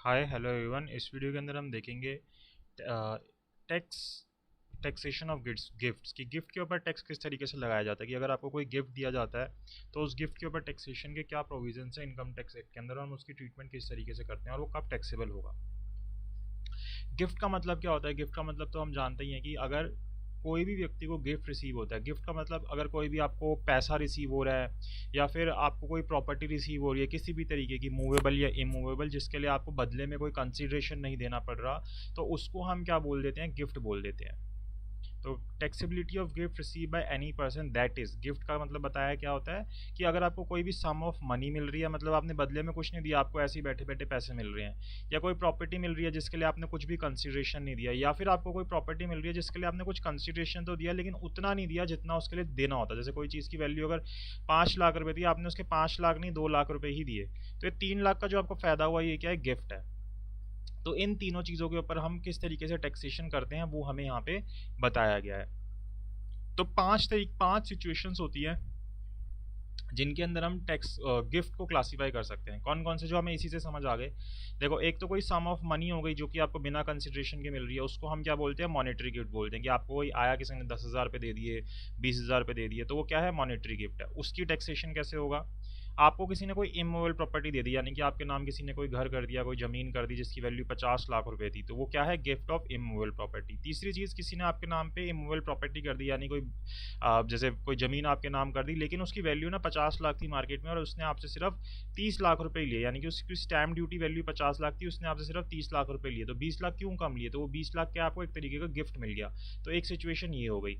Hi hello everyone. इस video के अंदर हम देखेंगे टैक्स टैक्सेशन ऑफ गिफ्ट्स की गिफ्ट के ऊपर टैक्स किस तरीके से लगाया जाता है कि अगर आपको कोई गिफ्ट दिया जाता है तो उस गिफ्ट के ऊपर टैक्सेशन के क्या प्रोविजन है इनकम टैक्स एक्ट के अंदर, हम उसकी ट्रीटमेंट किस तरीके से करते हैं और वो कब टैक्सेबल होगा। गिफ्ट का मतलब क्या होता है? गिफ्ट का मतलब तो हम जानते ही हैं कि अगर कोई भी व्यक्ति को गिफ्ट रिसीव होता है, गिफ्ट का मतलब अगर कोई भी आपको पैसा रिसीव हो रहा है या फिर आपको कोई प्रॉपर्टी रिसीव हो रही है किसी भी तरीके की, मूवेबल या इमूवेबल, जिसके लिए आपको बदले में कोई कंसिडरेशन नहीं देना पड़ रहा, तो उसको हम क्या बोल देते हैं? गिफ्ट बोल देते हैं। तो taxability of gift receive by any person, that is gift का मतलब बताया क्या होता है कि अगर आपको कोई भी सम ऑफ मनी मिल रही है, मतलब आपने बदले में कुछ नहीं दिया, आपको ऐसे ही बैठे बैठे पैसे मिल रहे हैं, या कोई प्रॉपर्टी मिल रही है जिसके लिए आपने कुछ भी कंसिडरेशन नहीं दिया, या फिर आपको कोई प्रॉपर्टी मिल रही है जिसके लिए आपने कुछ कंसिडरेशन तो दिया लेकिन उतना नहीं दिया जितना उसके लिए देना होता है। जैसे कोई चीज़ की वैल्यू अगर 5 लाख रुपए थी, आपने उसके 5 लाख नहीं 2 लाख रुपए ही दिए, तो ये 3 लाख का जो आपको फायदा हुआ ये क्या है? गिफ्ट है। तो इन तीनों चीज़ों के ऊपर हम किस तरीके से टैक्सेशन करते हैं वो हमें यहाँ पे बताया गया है। तो पांच सिचुएशंस होती है जिनके अंदर हम टैक्स गिफ्ट को क्लासिफाई कर सकते हैं। कौन कौन से, जो हमें इसी से समझ आ गए। देखो, एक तो कोई सम ऑफ मनी हो गई जो कि आपको बिना कंसिडरेशन के मिल रही है, उसको हम क्या बोलते हैं? मॉनेटरी गिफ्ट बोलते हैं। कि आपको कोई आया, किसी ने 10,000 रुपये दे दिए, 20,000 रुपये दे दिए, तो वो क्या है? मॉनेटरी गिफ्ट है। उसकी टैक्सेशन कैसे होगा? आपको किसी ने कोई इमूवेबल प्रॉपर्टी दे दी, यानी कि आपके नाम किसी ने कोई घर कर दिया, कोई ज़मीन कर दी जिसकी वैल्यू 50 लाख रुपए थी, तो वो क्या है? Gift of immovable property. तीसरी चीज़, किसी ने आपके नाम पे इमूवेबल प्रॉपर्टी कर दी, यानी कोई जैसे कोई ज़मीन आपके नाम कर दी लेकिन उसकी वैल्यू ना 50 लाख थी मार्केट में और उसने आपसे सिर्फ 30 लाख रुपए लिए, यानी कि उसकी स्टैम्प ड्यूटी वैल्यू 50 लाख थी, उसने आपसे सिर्फ 30 लाख रुपए लिए, तो 20 लाख क्यों कम लिए? तो वो 20 लाख क्या आपको एक तरीके का गिफ्ट मिल गया। तो एक सिचुएशन ये हो गई।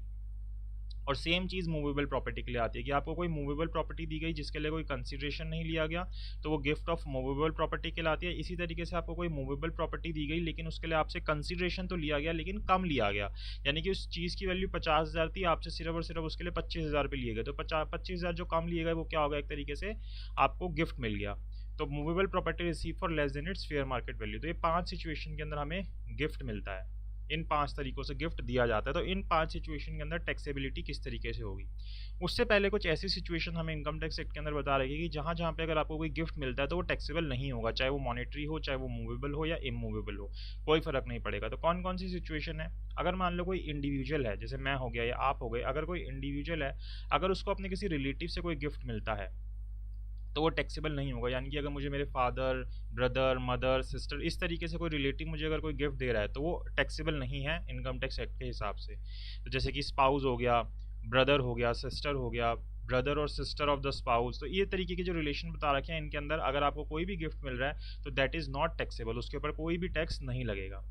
और सेम चीज़ मूवेबल प्रॉपर्टी के लिए आती है कि आपको कोई मूवेबल प्रॉपर्टी दी गई जिसके लिए कोई कंसिडरेशन नहीं लिया गया, तो वो गिफ्ट ऑफ मूवेबल प्रॉपर्टी कहलाती है। इसी तरीके से आपको कोई मूवेबल प्रॉपर्टी दी गई लेकिन उसके लिए आपसे कंसिडरेशन तो लिया गया लेकिन कम लिया गया, यानी कि उस चीज़ की वैल्यू 50,000 थी, आपसे सिर्फ और सिर्फ उसके लिए 25,000 रुपये लिए गए, तो 25,000 जो कम लिए गए वो क्या होगा? एक तरीके से आपको गिफ्ट मिल गया। तो movable property receive for less than it's fair market value. तो ये 5 सिचुएशन के अंदर हमें गिफ्ट मिलता है, इन 5 तरीकों से गिफ्ट दिया जाता है। तो इन 5 सिचुएशन के अंदर टैक्सेबिलिटी किस तरीके से होगी। उससे पहले कुछ ऐसी सिचुएशन हमें इनकम टैक्स एक्ट के अंदर बता रही है कि जहाँ जहाँ पे अगर आपको कोई गिफ्ट मिलता है तो वो टैक्सेबल नहीं होगा, चाहे वो मॉनेटरी हो, चाहे वो मूवेबल हो या इमूवेबल हो, कोई फर्क नहीं पड़ेगा। तो कौन कौन सी सिचुएशन है? अगर मान लो कोई इंडिविजुअल है, जैसे मैं हो गया या आप हो गए, अगर कोई इंडिविजुअल है, अगर उसको अपने किसी रिलेटिव से कोई गिफ्ट मिलता है तो वो टैक्सेबल नहीं होगा। यानी कि अगर मुझे मेरे फादर, ब्रदर, मदर, सिस्टर, इस तरीके से कोई रिलेटिव मुझे अगर कोई गिफ्ट दे रहा है तो वो टैक्सेबल नहीं है इनकम टैक्स एक्ट के हिसाब से। तो जैसे कि स्पाउस हो गया, ब्रदर हो गया, सिस्टर हो गया, ब्रदर और सिस्टर ऑफ द स्पाउस, तो ये तरीके के जो रिलेशन बता रखे हैं इनके अंदर अगर आपको कोई भी गिफ्ट मिल रहा है तो दैट इज़ नॉट टैक्सेबल, उसके ऊपर कोई भी टैक्स नहीं लगेगा।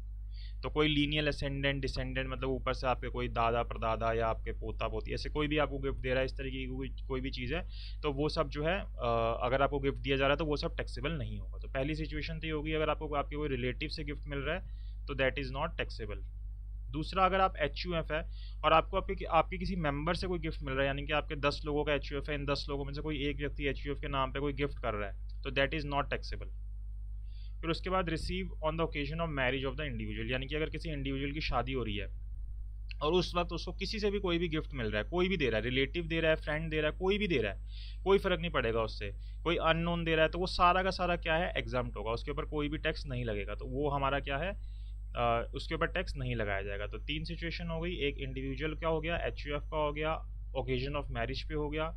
तो कोई लीनियल असेंडेंट डिसेंडेंट, मतलब ऊपर से आपके कोई दादा परदादा या आपके पोता पोती, ऐसे कोई भी आपको गिफ्ट दे रहा है, इस तरीके की कोई भी चीज़ है, तो वो सब जो है अगर आपको गिफ्ट दिया जा रहा है तो वो सब टैक्सेबल नहीं होगा। तो पहली सिचुएशन तो ये होगी, अगर आपको आपके कोई रिलेटिव से गिफ्ट मिल रहा है तो दैट इज़ नॉट टैक्सेबल। दूसरा, अगर आप HUF है और आपको आपके आपके किसी मेंबर से कोई गिफ्ट मिल रहा है, यानी कि आपके 10 लोगों का HUF है, इन 10 लोगों में से कोई एक व्यक्ति HUF के नाम पे कोई गिफ्ट कर रहा है, तो दैट इज़ नॉट टैक्सेबल। फिर उसके बाद receive on the occasion of marriage of the individual, यानी कि अगर किसी इंडिविजुअल की शादी हो रही है और उस वक्त उसको किसी से भी कोई भी गिफ्ट मिल रहा है, कोई भी दे रहा है, रिलेटिव दे रहा है, फ्रेंड दे रहा है, कोई भी दे रहा है, कोई फर्क नहीं पड़ेगा उससे, कोई अननोन दे रहा है, तो वो सारा का सारा क्या है? एग्जाम्प्ट होगा, उसके ऊपर कोई भी टैक्स नहीं लगेगा, तो वो हमारा क्या है? उसके ऊपर टैक्स नहीं लगाया जाएगा। तो 3 सिचुएशन हो गई, एक इंडिविजुअल का हो गया, HUF का हो गया, ओकेजन ऑफ मैरिज पे हो गया।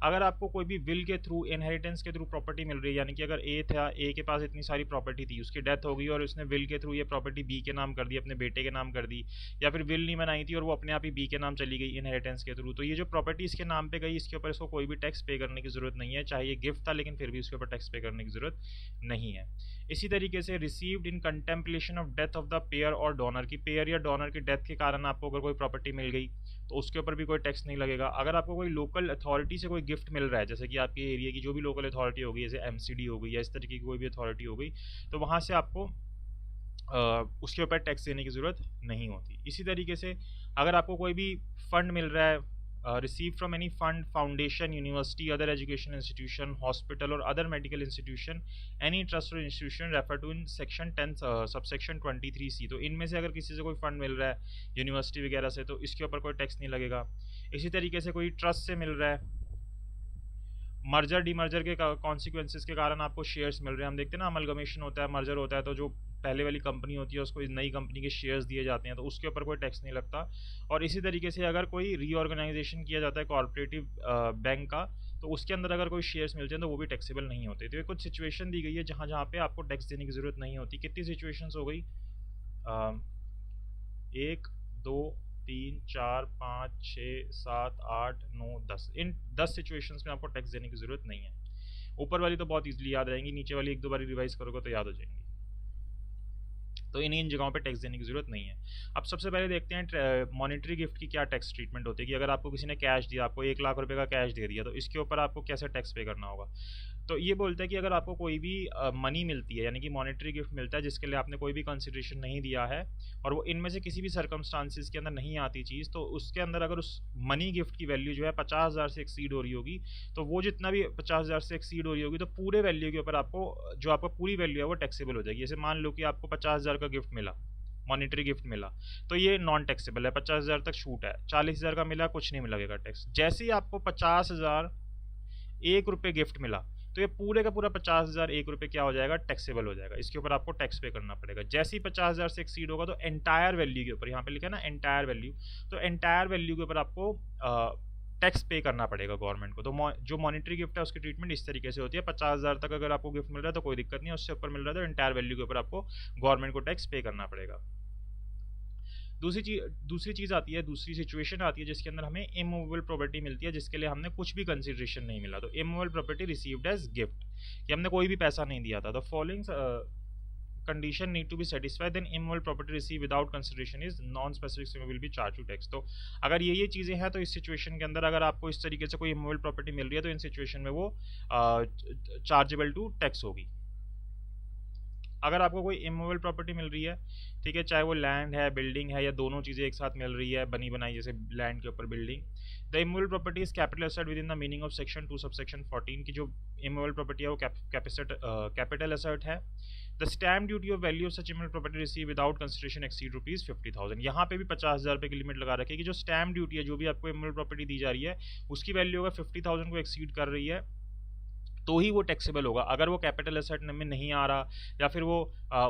अगर आपको कोई भी विल के थ्रू, इनहेरिटेंस के थ्रू प्रॉपर्टी मिल रही है, यानी कि अगर ए था, ए के पास इतनी सारी प्रॉपर्टी थी, उसकी डेथ हो गई और उसने विल के थ्रू ये प्रॉपर्टी बी के नाम कर दी, अपने बेटे के नाम कर दी, या फिर विल नहीं बनाई थी और वो अपने आप ही बी के नाम चली गई इनहेरिटेंस के थ्रू, तो ये जो प्रॉपर्टी इसके नाम पे गई, इसके ऊपर इसको कोई भी टैक्स पे करने की जरूरत नहीं है, चाहे ये गिफ्ट था लेकिन फिर भी उसके ऊपर टैक्स पे करने की जरूरत नहीं है। इसी तरीके से received in contemplation of death of the pair और डोनर, की पेयर या डोनर की डेथ के कारण आपको अगर कोई प्रॉपर्टी मिल गई तो उसके ऊपर भी कोई टैक्स नहीं लगेगा। अगर आपको कोई लोकल अथॉरिटी से कोई गिफ्ट मिल रहा है, जैसे कि आपके एरिया की जो भी लोकल अथॉरिटी होगी, जैसे MCD हो गई या इस तरीके की कोई भी अथॉरिटी हो गई, तो वहाँ से आपको उसके ऊपर टैक्स देने की ज़रूरत नहीं होती। इसी तरीके से अगर आपको कोई भी फंड मिल रहा है, receive from any fund, foundation, university, other education institution, hospital और other medical institution, any trust और institution refer to in section 10 subsection 23C, तो इनमें से अगर किसी से कोई फंड मिल रहा है यूनिवर्सिटी वगैरह से तो इसके ऊपर कोई टैक्स नहीं लगेगा। इसी तरीके से कोई ट्रस्ट से मिल रहा है, मर्जर डीमर्जर के कॉन्सिक्वेंसेस के कारण आपको शेयर्स मिल रहे हैं। हम देखते हैं ना, अमलगमेशन होता है, मर्जर होता है, तो जो पहले वाली कंपनी होती है उसको नई कंपनी के शेयर्स दिए जाते हैं, तो उसके ऊपर कोई टैक्स नहीं लगता। और इसी तरीके से अगर कोई रीऑर्गेनाइजेशन किया जाता है कॉर्पोरेटिव बैंक का, तो उसके अंदर अगर कोई शेयर्स मिलते हैं तो वो भी टैक्सेबल नहीं होते। तो ये कुछ सिचुएशन दी गई है जहाँ जहाँ पे आपको टैक्स देने की ज़रूरत नहीं होती। कितनी सिचुएशंस हो गई? 1 2 3 4 5 6 7 8 9 10, इन 10 सिचुएशंस में आपको टैक्स देने की ज़रूरत नहीं है। ऊपर वाली तो बहुत इजीली याद रहेंगी, नीचे वाली एक दो बार रिवाइज करोगे तो याद हो जाएंगी। तो इन जगहों पे टैक्स देने की जरूरत नहीं है। अब सबसे पहले देखते हैं मॉनेटरी गिफ्ट की क्या टैक्स ट्रीटमेंट होती है कि अगर आपको किसी ने कैश दिया, आपको 1 लाख रुपए का कैश दे दिया, तो इसके ऊपर आपको कैसे टैक्स पे करना होगा। तो ये बोलता है कि अगर आपको कोई भी मनी मिलती है, यानी कि मॉनेटरी गिफ्ट मिलता है जिसके लिए आपने कोई भी कंसिडरेशन नहीं दिया है, और वो इनमें से किसी भी सर्कमस्टांसिस के अंदर नहीं आती चीज़, तो उसके अंदर अगर उस मनी गिफ्ट की वैल्यू जो है 50,000 से एक्सीड हो रही होगी, तो वो जितना भी 50,000 से एक्सीड हो रही होगी, तो पूरे वैल्यू के ऊपर आपको जो आपका पूरी वैल्यू है वो टैक्सेबल हो जाएगी। जैसे मान लो कि आपको 50,000 का गिफ्ट मिला, मॉनेटरी गिफ्ट मिला, तो ये नॉन टैक्सेबल है, 50,000 तक छूट है। 40,000 का मिला, कुछ नहीं लगेगा टैक्स। जैसे ही आपको 50,000 1 रुपये गिफ्ट मिला, तो ये पूरे का पूरा 50,000 1 रुपये क्या हो जाएगा? टैक्सेबल हो जाएगा। इसके ऊपर आपको टैक्स पे करना पड़ेगा। जैसे ही 50,000 से एक्सीड होगा, तो एंटायर वैल्यू के ऊपर, यहाँ पे लिखा है ना एंटायर वैल्यू, तो एंटायर वैल्यू के ऊपर आपको टैक्स पे करना पड़ेगा गवर्नमेंट को। तो जो मॉनेटरी गिफ्ट है उसकी ट्रीटमेंट इस तरीके से होती है। 50,000 तक अगर आपको गिफ्ट मिल रहा है तो कोई दिक्कत नहीं है, उससे ऊपर मिल रहा है तो एंटायर वैल्यू के ऊपर आपको गवर्नमेंट को टैक्स पे करना पड़ेगा। दूसरी चीज़ आती है, दूसरी सिचुएशन आती है जिसके अंदर हमें इमूवेबल प्रॉपर्टी मिलती है जिसके लिए हमने कुछ भी कंसिडरेशन नहीं मिला। तो immovable property received as gift, कि हमने कोई भी पैसा नहीं दिया था। तो following condition need to be satisfied, then immovable property receive without consideration is non specific will be charge to tax. तो अगर ये चीज़ें हैं तो इस सिचुएशन के अंदर अगर आपको इस तरीके से कोई इमूवेबल प्रॉपर्टी मिल रही है तो इन सिचुएशन में वो चार्जेबल टू टैक्स होगी। अगर आपको कोई इमूवेबल प्रॉपर्टी मिल रही है, ठीक है, चाहे वो लैंड है, बिल्डिंग है, या दोनों चीज़ें एक साथ मिल रही है बनी बनाई, जैसे लैंड के ऊपर building, the immovable property is capital asset with in the meaning of section 2 subsection 14 की जो इमूवेबल प्रॉपर्टी है वो कैपिटल एसेट है। The stamp duty of value of such immovable property receive without consideration exceed ₹50,000। यहाँ पे भी 50,000 रुपये की लिमिट लगा रखी है कि जो स्टैम्प ड्यूटी है, जो भी आपको इमूवेबल प्रॉपर्टी दी जा रही है, उसकी वैल्यू अगर 50,000 को एक्सीड कर रही है तो ही वो टैक्सेबल होगा। अगर वो कैपिटल एसेट में नहीं आ रहा, या फिर वो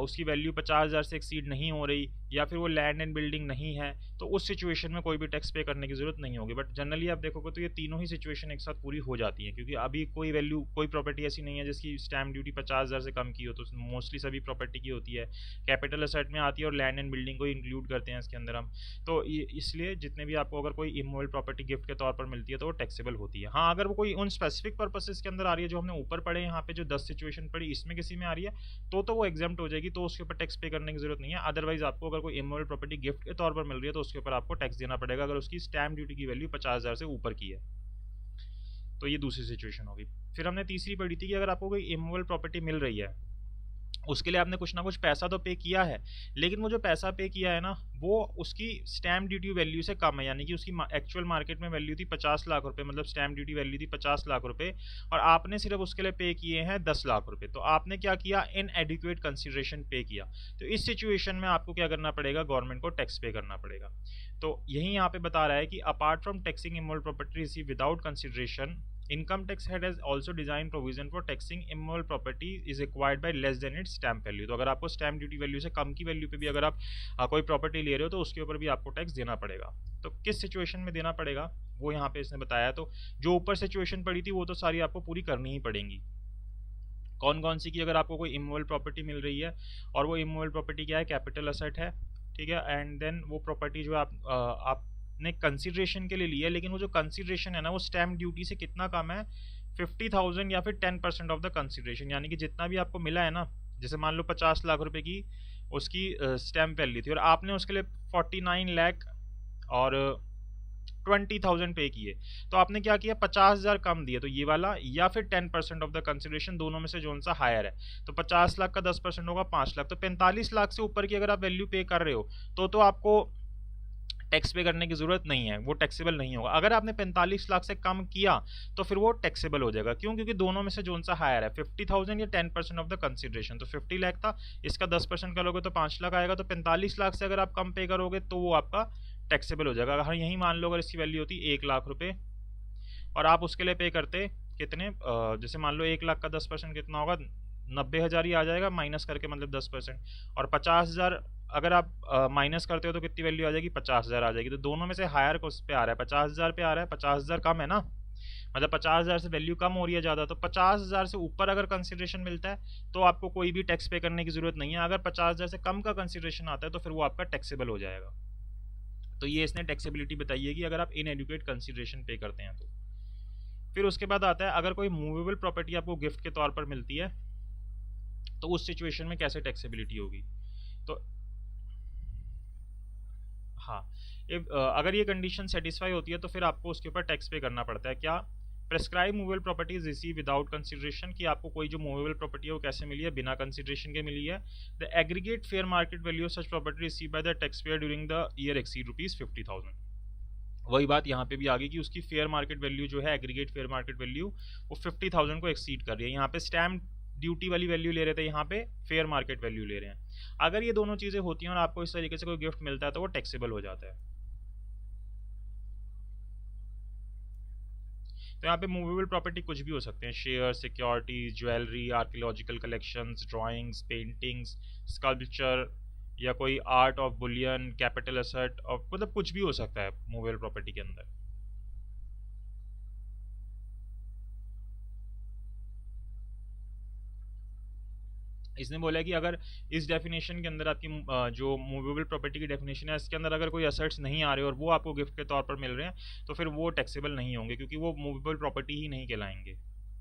उसकी वैल्यू 50,000 से एक्सीड नहीं हो रही, या फिर वो लैंड एंड बिल्डिंग नहीं है, तो उस सिचुएशन में कोई भी टैक्स पे करने की जरूरत नहीं होगी। बट जनरली आप देखोगे तो ये तीनों ही सिचुएशन एक साथ पूरी हो जाती हैं, क्योंकि अभी कोई वैल्यू, कोई प्रॉपर्टी ऐसी नहीं है जिसकी स्टैम्प ड्यूटी 50,000 से कम की हो, तो मोस्टली सभी प्रॉपर्टी की होती है, कैपिटल एसेट में आती है, और लैंड एंड बिल्डिंग को इंक्लूड करते हैं इसके अंदर हम। तो इसलिए जितने भी आपको अगर कोई इमूवेबल प्रॉपर्टी गिफ्ट के तौर पर मिलती है तो वो टैक्सेबल होती है। हाँ, अगर वो कोई उन स्पेसिफिक पर्पसेस के अंदर आ रही है जो हमने ऊपर पढ़े, यहाँ पे जो 10 सिचुएशन पड़ी, इसमें किसी में आ रही है तो वो एग्जाम्प्ट हो जाएगी, तो उसके ऊपर टैक्स पे करने की जरूरत नहीं है। अदरवाइज आपको अगर कोई इमूवेबल प्रॉपर्टी गिफ्ट के तौर पर मिल रही है तो उसके ऊपर आपको टैक्स देना पड़ेगा अगर उसकी स्टैम्प ड्यूटी की वैल्यू 50,000 से ऊपर की है। तो ये दूसरी सिचुएशन होगी। फिर हमने तीसरी पढ़ी थी कि अगर आपको कोई इमूवेबल प्रॉपर्टी मिल रही है, उसके लिए आपने कुछ ना कुछ पैसा तो पे किया है, लेकिन वो जो पैसा पे किया है ना, वो उसकी स्टैम्प ड्यूटी वैल्यू से कम है। यानी कि उसकी एक्चुअल मार्केट में वैल्यू थी 50 लाख रुपए, मतलब स्टैम्प ड्यूटी वैल्यू थी 50 लाख रुपए, और आपने सिर्फ उसके लिए पे किए हैं 10 लाख रुपए। तो आपने क्या किया? इनएडिक्वेट कंसिडरेशन पे किया। तो इस सिचुएशन में आपको क्या करना पड़ेगा? गवर्नमेंट को टैक्स पे करना पड़ेगा। तो यही यहाँ पे बता रहा है कि apart from taxing immovable property receive without consideration, income tax head has also design provision for taxing immovable property is required by less than its stamp value. तो अगर आपको स्टैम्प ड्यूटी वैल्यू से कम की वैल्यू पे भी अगर आप कोई प्रॉपर्टी ले रहे हो तो उसके ऊपर भी आपको टैक्स देना पड़ेगा। तो किस सिचुएशन में देना पड़ेगा वो यहाँ पे इसने बताया। तो जो ऊपर सिचुएशन पड़ी थी वो तो सारी आपको पूरी करनी ही पड़ेंगी। कौन कौन सी की? अगर आपको कोई इमूवेबल प्रॉपर्टी मिल रही है और वो इमूवेबल प्रॉपर्टी क्या है? कैपिटल एसेट है, ठीक है, एंड देन वो प्रॉपर्टी जो आपने कंसिडरेशन के लिए लिया है, लेकिन वो जो कंसिडरेशन है ना वो स्टैम्प ड्यूटी से कितना कम है? 50,000 या फिर 10% ऑफ द कंसिडरेशन। यानी कि जितना भी आपको मिला है ना, जैसे मान लो 50 लाख रुपए की उसकी स्टैम्प वैल्यू थी और आपने उसके लिए 49 लाख और 20,000 पे किए, तो आपने क्या किया? 50,000 कम दिए, तो ये वाला, या फिर 10% ऑफ द कंसिडरेशन, दोनों में से जो सा हायर है। तो 50 लाख का 10% होगा 5 लाख। तो 45 लाख से ऊपर की अगर आप वैल्यू पे कर रहे हो तो आपको टैक्स पे करने की जरूरत नहीं है, वो टैक्सेबल नहीं होगा। अगर आपने 45 लाख से कम किया तो फिर वो टैक्सेबल हो जाएगा। क्यों? क्योंकि दोनों में से जो सा हायर है, 50,000 या 10% ऑफ द कंसिडरेशन। तो 50 लाख था, इसका 10% करोगे तो 5 लाख आएगा। तो 45 लाख से अगर आप कम पे करोगे तो वो आपका टैक्सेबल हो जाएगा। अगर यही मान लो अगर इसकी वैल्यू होती 1 लाख रुपए और आप उसके लिए पे करते कितने जैसे मान लो 1 लाख का 10% कितना होगा, 90,000 ही आ जाएगा माइनस करके, मतलब 10%। और 50,000 अगर आप माइनस करते हो तो कितनी वैल्यू आ जाएगी, 50,000 आ जाएगी। तो दोनों में से हायर उस पे आ रहा है, 50,000 पे आ रहा है, 50,000 कम है ना, मतलब 50,000 से वैल्यू कम हो रही है ज़्यादा। तो 50,000 से ऊपर अगर कंसिडरेशन मिलता है तो आपको कोई भी टैक्स पे करने की ज़रूरत नहीं है। अगर 50,000 से कम का कंसिडरेशन आता है तो फिर वो आपका टैक्सेबल हो जाएगा। तो ये इसने टैक्सेबिलिटी बताई है कि अगर आप इनएडुकेट कंसिडरेशन पे करते हैं तो। फिर उसके बाद आता है अगर कोई मूवेबल प्रॉपर्टी आपको गिफ्ट के तौर पर मिलती है तो उस सिचुएशन में कैसे टैक्सेबिलिटी होगी। तो हाँ, अगर ये कंडीशन सेटिस्फाई होती है तो फिर आपको उसके ऊपर टैक्स पे करना पड़ता है। क्या, prescribe movable properties receive without consideration, कि आपको कोई जो मूवेबल प्रॉपर्टी है वो कैसे मिली है, बिना कंसिडरेशन के मिली है। The aggregate fair market value of such property receive by the tax payer during the year exceed ₹50,000। वही बात यहाँ पे भी आ गई कि उसकी फेयर मार्केट वैल्यू जो है, एग्रीगेट फेयर मार्केट वैल्यू वो 50,000 को एक्सीड कर रही है। यहाँ पे स्टैम्प ड्यूटी वाली वैल्यू ले रहे थे, यहाँ पे फेयर मार्केट वैल्यू ले रहे हैं। अगर ये दोनों चीज़ें होती हैं और आपको इस तरीके से कोई गिफ्ट मिलता है तो वो टैक्सेबल हो जाता है। तो यहाँ पे मूवेबल प्रॉपर्टी कुछ भी हो सकते हैं, share, securities, jewellery, archaeological collections, drawings, paintings, sculpture, या कोई art of Boolean, capital asset, और मतलब कुछ भी हो सकता है मूवेबल प्रॉपर्टी के अंदर। इसने बोला कि अगर इस डेफिनेशन के अंदर आपकी जो मूवेबल प्रॉपर्टी की डेफिनेशन है इसके अंदर अगर कोई असेट्स नहीं आ रहे और वो आपको गिफ्ट के तौर पर मिल रहे हैं तो फिर वो टैक्सेबल नहीं होंगे, क्योंकि वो मूवेबल प्रॉपर्टी ही नहीं कहलाएंगे।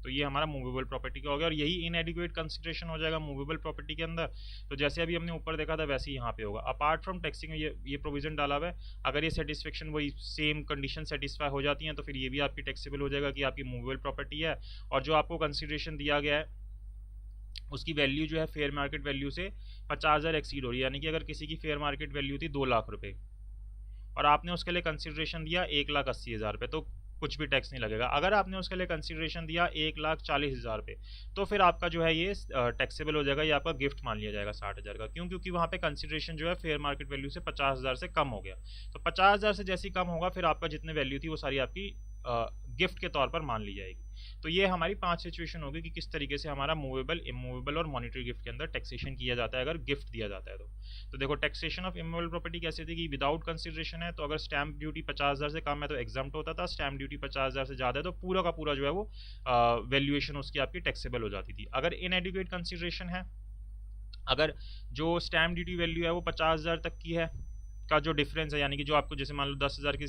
तो ये हमारा मूवेबल प्रॉपर्टी का हो गया, और यही इनएडिक्वेट कंसिडरेशन हो जाएगा मूवेबल प्रॉपर्टी के अंदर। तो जैसे अभी हमने ऊपर देखा था वैसे ही यहाँ पे होगा। अपार्ट फ्रॉम टैक्सिंग ये प्रोविजन डाला हुआ है, अगर ये सेटिस्फेक्शन वही सेम कंडीशन सेटिस्फाई हो जाती हैं तो फिर ये भी आपकी टैक्सेबल हो जाएगा कि आपकी मूवेबल प्रॉपर्टी है, और जो आपको कंसिडरेशन दिया गया है उसकी वैल्यू जो है फेयर मार्केट वैल्यू से 50,000 एक्सीड हो रही है। यानी कि अगर किसी की फेयर मार्केट वैल्यू थी 2 लाख रुपए और आपने उसके लिए कंसिडरेशन दिया 1,80,000 रुपये, तो कुछ भी टैक्स नहीं लगेगा। अगर आपने उसके लिए कंसिडरेशन दिया 1,40,000 रुपये तो फिर आपका जो है ये टैक्सेबल हो जाएगा, ये आपका गिफ्ट मान लिया जाएगा 60,000 का। क्यों? क्योंकि वहाँ पे कंसिडरेशन जो है फेयर मार्केट वैल्यू से 50,000 से कम हो गया। तो 50,000 से जैसी कम होगा फिर आपका जितने वैल्यू थी वो सारी आपकी गिफ्ट के तौर पर मान ली जाएगी। तो ये हमारी 5 सिचुएशन होगी कि किस तरीके से हमारा मूवेबल, इमूवेबल और मॉनिटरी गिफ्ट के अंदर टैक्सेशन किया जाता है अगर गिफ्ट दिया जाता है तो देखो टैक्सेशन ऑफ इमूवेबल प्रॉपर्टी कैसे थी कि विदाउट कंसिडरेशन है तो अगर स्टैम्प ड्यूटी 50,000 से कम है तो एग्जाम्प्ट होता था, स्टैम्प ड्यूटी 50,000 से ज़्यादा है तो पूरा का पूरा जो है वो वैल्यूएशन उसकी आपकी टैक्सेबल हो जाती थी। अगर इनएडिक्वेट कंसिडरेशन है, अगर जो स्टैम्प ड्यूटी वैल्यू है वो 50,000 तक की है का जो डिफरेंस है, यानी कि जो आपको जैसे मान लो 10,000 की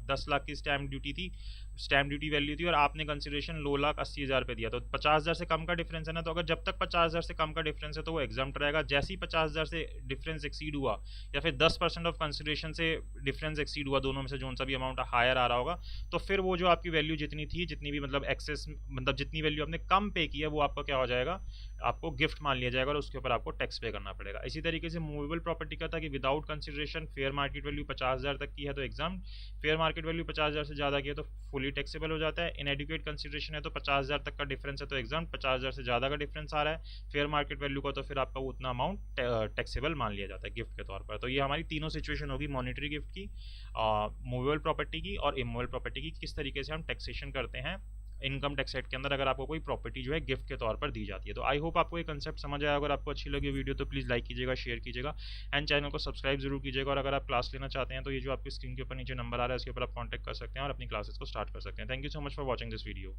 10 लाख की स्टैम्प ड्यूटी थी, स्टैम्प ड्यूटी वैल्यू थी और आपने कंसिडरेशन 2,80,000 पे दिया, तो 50,000 से कम का डिफरेंस है ना, तो अगर जब तक 50,000 से कम का डिफरेंस है तो वो एग्जाम्प्ट रहेगा। जैसे ही 50,000 से डिफरेंस एक्सीड हुआ या फिर 10% ऑफ कंसिडरेशन से डिफरेंस एक्सीड हुआ, दोनों में से जो सा भी अमाउंट हायर आ रहा होगा, तो फिर वो जो आपकी वैल्यू जितनी थी, जितनी भी मतलब एक्सेस, मतलब जितनी वैल्यू आपने कम पे की है वो आपका क्या हो जाएगा, आपको गिफ्ट मान लिया जाएगा और उसके ऊपर आपको टैक्स पे करना पड़ेगा। इसी तरीके से मूवेबल प्रॉपर्टी का था कि without consideration fair market value 50,000 तक की है तो एग्जाम, फेयर मार्केट वैल्यू 50,000 से ज़्यादा की है तो फुली टैक्सेबल हो जाता है। इनएडिक्वेट कंसिडरेशन है तो 50,000 तक का डिफरेंस है तो एग्जाम, 50,000 से ज़्यादा का डिफरेंस आ रहा है फेयर मार्केट वैल्यू का तो फिर आपका उतना अमाउंट टैक्सेबल मान लिया जाता है गिफ्ट के तौर पर। तो ये हमारी तीनों सिचुएशन होगी, मॉनिटरी गिफ्ट की, मूवेबल प्रॉपर्टी की और इमूवेबल प्रॉपर्टी की, किस तरीके से हम टैक्सेशन करते हैं इनकम टैक्स एक्ट के अंदर अगर आपको कोई प्रॉपर्टी जो है गिफ्ट के तौर पर दी जाती है। तो आई होप आपको ये कंसेप्ट समझ आया। अगर आपको अच्छी लगी वीडियो तो प्लीज़ लाइक कीजिएगा, शेयर कीजिएगा एंड चैनल को सब्सक्राइब जरूर कीजिएगा। और अगर आप क्लास लेना चाहते हैं तो ये जो आपकी स्क्रीन के ऊपर नीचे नंबर आ रहा है उसके ऊपर आप कॉन्टैक्ट कर सकते हैं और अपनी क्लासेस को स्टार्ट कर सकते हैं। Thank you so much for watching this video.